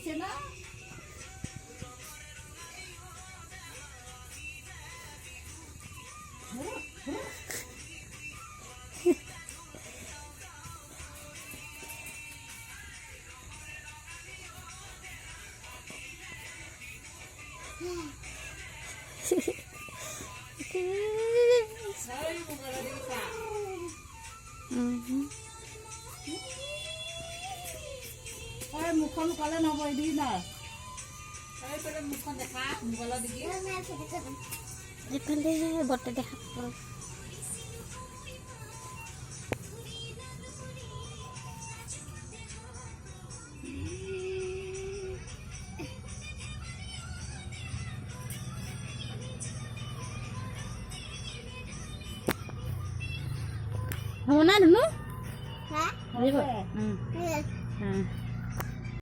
দিছে না মুখখন কালে নবই দি না মুখখন দেখা মোবাইলত দেখি এফালে বৰ্তা দেখা পাব হ'ব না ধুনু? হ্যাঁ